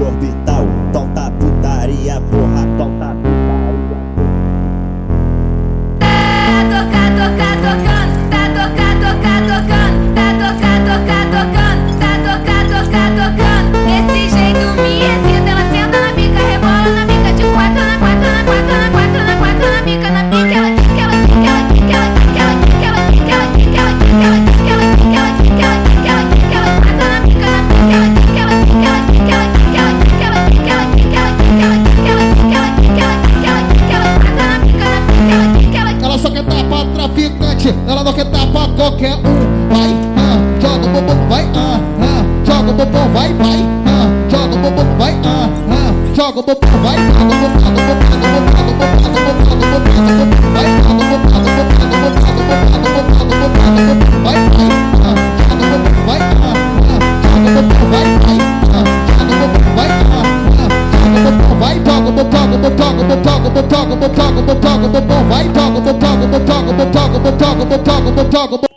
orbital. Solta putaria, porra, solta putaria. Tá tocando, tá tocando, tá tocando, tá tocando. Desse jeito me excita, ela senta na pica, rebola na pica de quatro, na quatro, na quatro, na quatro, na quatro, na pica, na pica, ela quica, ela quica, ela quica, ela quica, ela quica, ela quica, ela quica, ela quica, ela quica, ela quica, ela quica, ela quica, ela quica, ela quatro na pica, na pica, ela quica, ela quica, ela quica, ela quica, ela quica, ela quica, ela quica, ela quica, ela quica, ela quica, ela quica, ela quica, ela quica, ela quatro na pica, na pica, ela quica, ela quica. Ela só quer dar pra traficante, ela não quer dar pra qualquer um. Vai, joga o bumbum, vai, joga o bumbum, vai, joga o bumbum, vai, joga o bumbum, vai, joga o bumbum, vai, joga o bumbum,